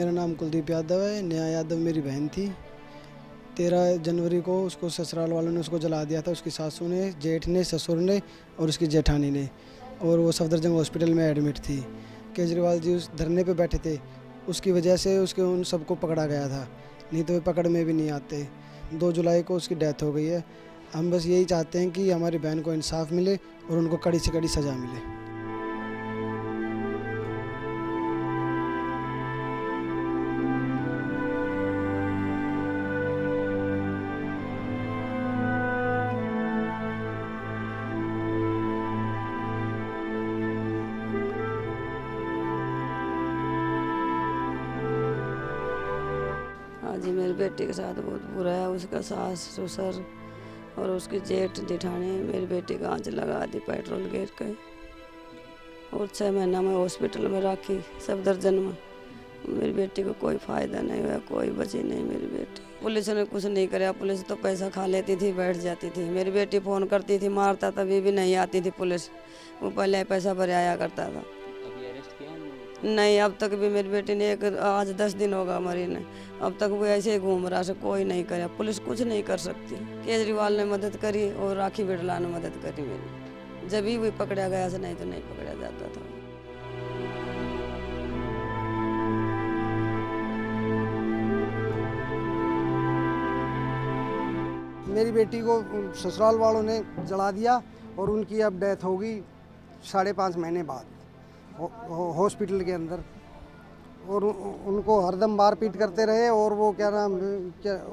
मेरा नाम कुलदीप यादव है। नेहा यादव मेरी बहन थी। 13 जनवरी को उसको ससुराल वालों ने उसको जला दिया था, उसकी सासू ने, जेठ ने, ससुर ने और उसकी जेठानी ने। और वो सफदरजंग हॉस्पिटल में एडमिट थी। केजरीवाल जी उस धरने पे बैठे थे, उसकी वजह से उसके उन सबको पकड़ा गया था, नहीं तो वे पकड़ में भी नहीं आते। 2 जुलाई को उसकी डेथ हो गई है। हम बस यही चाहते हैं कि हमारी बहन को इंसाफ मिले और उनको कड़ी से कड़ी सज़ा मिले। हाँ जी, मेरी बेटी के साथ बहुत बुरा है। उसका सास ससुर और उसकी जेठ जेठानी मेरी बेटी को आंच लगा दी पेट्रोल गिर के, और 6 महीना में हॉस्पिटल में रखी सफदरजंग में। मेरी बेटी को कोई फ़ायदा नहीं हुआ, कोई बची नहीं मेरी बेटी। पुलिस ने कुछ नहीं कराया। पुलिस तो पैसा खा लेती थी, बैठ जाती थी। मेरी बेटी फ़ोन करती थी, मारता तभी भी नहीं आती थी पुलिस। वो पहले पैसा भर आया करता था। नहीं, अब तक भी मेरी बेटी ने आज 10 दिन होगा मरी ने, अब तक वो ऐसे ही घूम रहा है। कोई नहीं करे, पुलिस कुछ नहीं कर सकती। केजरीवाल ने मदद करी और राखी बिरला ने मदद करी मेरी, जब भी पकड़ा गया से, नहीं तो नहीं पकड़ा जाता था। मेरी बेटी को ससुराल वालों ने जला दिया और उनकी अब डेथ होगी 5.5 महीने बाद हॉस्पिटल के अंदर। और उनको हरदम मारपीट करते रहे और वो क्या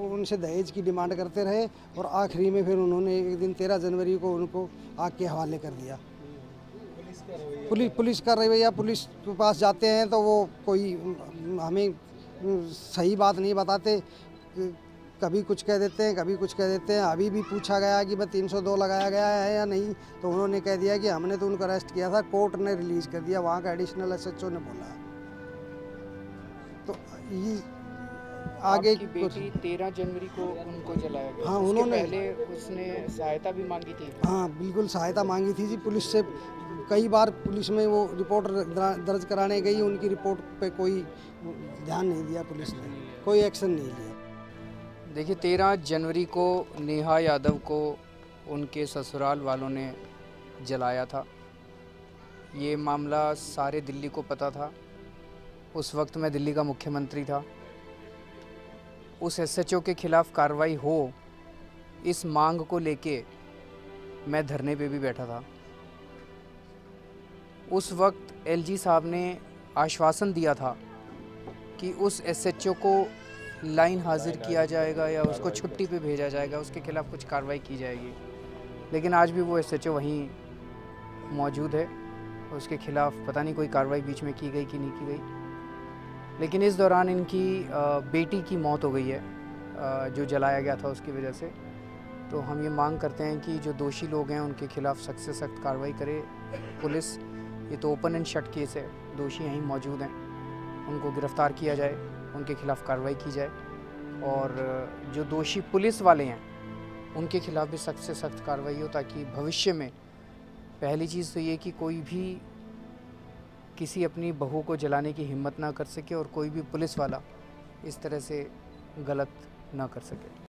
उनसे दहेज की डिमांड करते रहे, और आखिरी में फिर उन्होंने एक दिन 13 जनवरी को उनको आग के हवाले कर दिया। पुलिस का रवैया, पुलिस के पास जाते हैं तो वो कोई हमें सही बात नहीं बताते, कभी कुछ कह देते हैं, कभी कुछ कह देते हैं। अभी भी पूछा गया कि मैं 302 लगाया गया है या नहीं, तो उन्होंने कह दिया कि हमने तो उनको अरेस्ट किया था, कोर्ट ने रिलीज़ कर दिया, वहाँ का एडिशनल एसएचओ ने बोला। तो ये आगे की बेटी 13 जनवरी को उनको जलाया गया। हाँ, उसके उन्होंने पहले उसने सहायता भी मांगी थी। हाँ, बिल्कुल सहायता मांगी थी जी पुलिस से। कई बार पुलिस में वो रिपोर्ट दर्ज कराने गई, उनकी रिपोर्ट पे कोई ध्यान नहीं दिया, पुलिस ने कोई एक्शन नहीं लिया। देखिए, 13 जनवरी को नेहा यादव को उनके ससुराल वालों ने जलाया था। ये मामला सारे दिल्ली को पता था। उस वक्त मैं दिल्ली का मुख्यमंत्री था। उस एसएचओ के खिलाफ़ कार्रवाई हो, इस मांग को लेके मैं धरने पे भी बैठा था। उस वक्त एलजी साहब ने आश्वासन दिया था कि उस एसएचओ को लाइन हाजिर किया जाएगा या उसको छुट्टी पे भेजा जाएगा, उसके खिलाफ़ कुछ कार्रवाई की जाएगी। लेकिन आज भी वो एसएचओ वहीं मौजूद है, उसके खिलाफ़ पता नहीं कोई कार्रवाई बीच में की गई कि नहीं की गई। लेकिन इस दौरान इनकी बेटी की मौत हो गई है, जो जलाया गया था उसकी वजह से। तो हम ये मांग करते हैं कि जो दोषी लोग हैं उनके खिलाफ़ सख्त से सख्त कार्रवाई करे पुलिस। ये तो ओपन एंड शट केस है, दोषी यहीं मौजूद हैं, उनको गिरफ़्तार किया जाए, उनके खिलाफ़ कार्रवाई की जाए। और जो दोषी पुलिस वाले हैं उनके खिलाफ़ भी सख्त से सख्त कार्रवाई हो, ताकि भविष्य में पहली चीज़ तो ये कि कोई भी किसी अपनी बहू को जलाने की हिम्मत ना कर सके और कोई भी पुलिस वाला इस तरह से गलत ना कर सके।